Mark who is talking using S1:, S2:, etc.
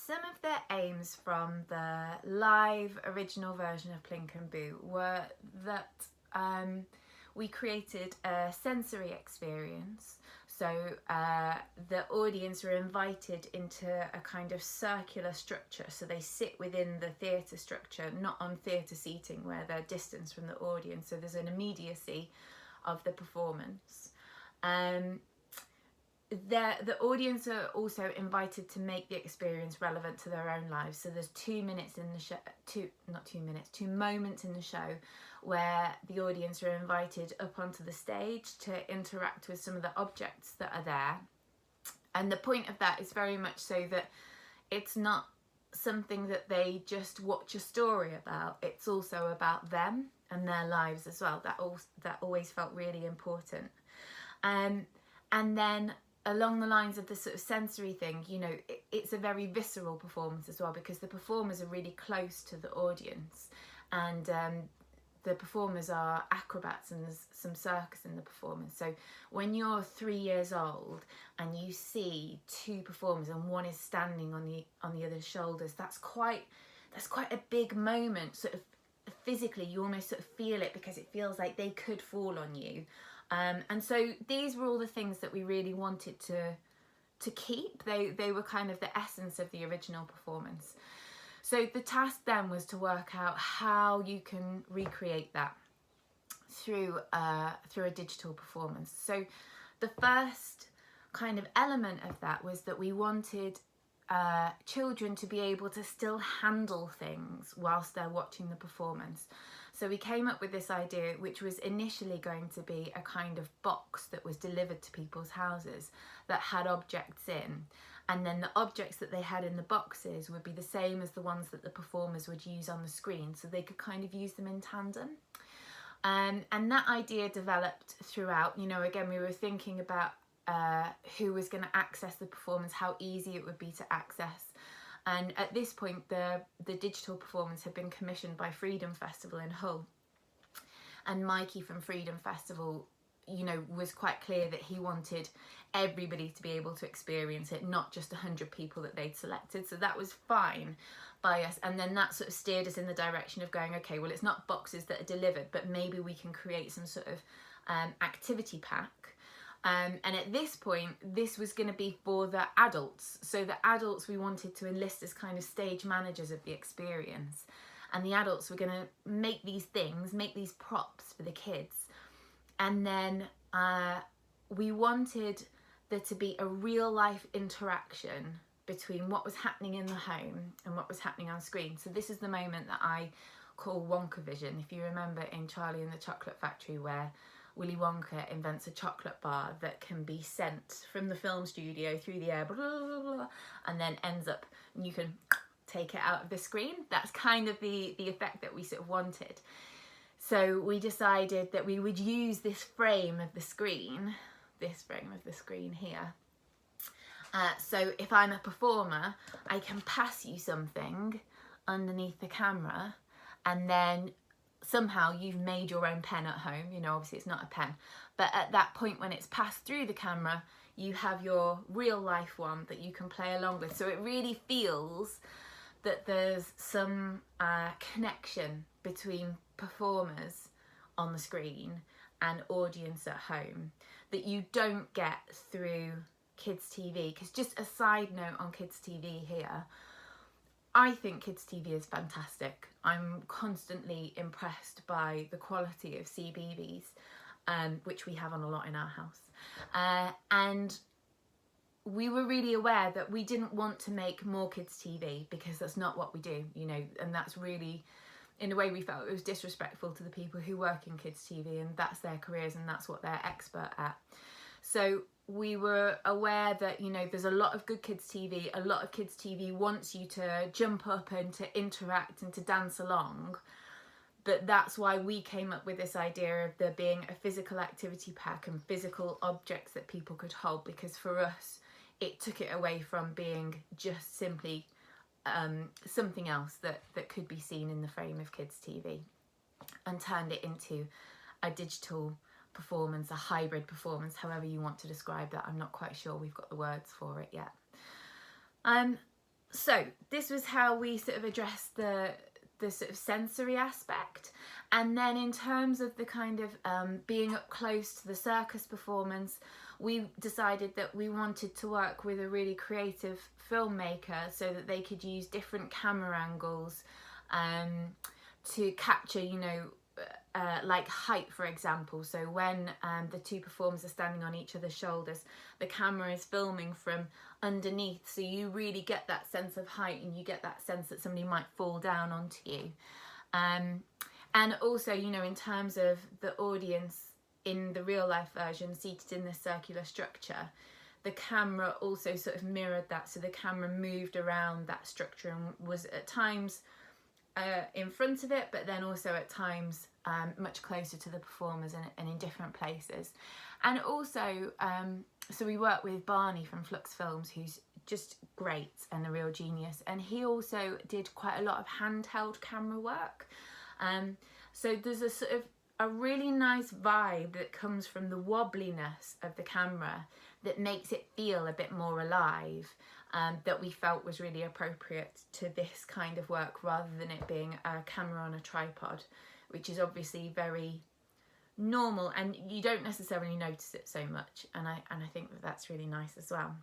S1: some of the aims from the live original version of Plink and Boo were that we created a sensory experience. So the audience were invited into a kind of circular structure. So they sit within the theatre structure, not on theatre seating where they're distanced from the audience. So there's an immediacy of the performance. The audience are also invited to make the experience relevant to their own lives. So there's 2 minutes in the show, 2 moments in the show where the audience are invited up onto the stage to interact with some of the objects that are there. And the point of that is very much so that it's not something that they just watch a story about. It's also about them and their lives as well. That always felt really important. And then along the lines of the sort of sensory thing, you know, it's a very visceral performance as well, because the performers are really close to the audience, and the performers are acrobats, and there's some circus in the performance. So when you're 3 years old and you see two performers and one is standing on the other's shoulders, that's quite a big moment. Sort of physically, you almost sort of feel it, because it feels like they could fall on you. And so these were all the things that we really wanted to keep. They were kind of the essence of the original performance. So the task then was to work out how you can recreate that through a digital performance. So the first kind of element of that was that we wanted children to be able to still handle things whilst they're watching the performance. So we came up with this idea, which was initially going to be a kind of box that was delivered to people's houses that had objects in. And then the objects that they had in the boxes would be the same as the ones that the performers would use on the screen, so they could kind of use them in tandem. And that idea developed throughout. You know, again, we were thinking about who was going to access the performance, how easy it would be to access. And at this point, the digital performance had been commissioned by Freedom Festival in Hull. And Mikey from Freedom Festival, you know, was quite clear that he wanted everybody to be able to experience it, not just 100 people that they'd selected. So that was fine by us. And then that sort of steered us in the direction of going, okay, well, it's not boxes that are delivered, but maybe we can create some sort of activity pack. And at this point, this was going to be for the adults. So the adults we wanted to enlist as kind of stage managers of the experience. And the adults were going to make these things, make these props for the kids. And then we wanted there to be a real life interaction between what was happening in the home and what was happening on screen. So this is the moment that I call Wonka vision. If you remember in Charlie and the Chocolate Factory, where Willy Wonka invents a chocolate bar that can be sent from the film studio through the air, blah, blah, blah, and then ends up, and you can take it out of the screen. That's kind of the effect that we sort of wanted. So we decided that we would use this frame of the screen here. So if I'm a performer, I can pass you something underneath the camera, and then somehow you've made your own pen at home. You know, obviously it's not a pen, but at that point when it's passed through the camera, you have your real life one that you can play along with. So it really feels that there's some connection between performers on the screen and audience at home that you don't get through kids TV. Because just a side note on kids TV here, I think kids TV is fantastic. I'm constantly impressed by the quality of CBeebies, which we have on a lot in our house. And we were really aware that we didn't want to make more kids TV, because that's not what we do, you know, and that's really, in a way, we felt it was disrespectful to the people who work in kids TV, and that's their careers and that's what they're expert at. So we were aware that, you know, there's a lot of good kids TV. A lot of kids TV wants you to jump up and to interact and to dance along. But that's why we came up with this idea of there being a physical activity pack and physical objects that people could hold, because for us, it took it away from being just simply something else that could be seen in the frame of kids TV, and turned it into a digital performance, a hybrid performance, however you want to describe that. I'm not quite sure we've got the words for it yet. So this was how we sort of addressed the sort of sensory aspect. And then in terms of the kind of being up close to the circus performance, we decided that we wanted to work with a really creative filmmaker so that they could use different camera angles to capture, you know, like height, for example. So when the two performers are standing on each other's shoulders, the camera is filming from underneath, so you really get that sense of height and you get that sense that somebody might fall down onto you. And also, you know, in terms of the audience in the real life version seated in this circular structure, the camera also sort of mirrored that. So the camera moved around that structure and was at times in front of it, but then also at times much closer to the performers and in different places. And also, so we work with Barney from Flux Films, who's just great and a real genius, and he also did quite a lot of handheld camera work. So there's a sort of a really nice vibe that comes from the wobbliness of the camera that makes it feel a bit more alive, that we felt was really appropriate to this kind of work, rather than it being a camera on a tripod, which is obviously very normal and you don't necessarily notice it so much. And I think that that's really nice as well.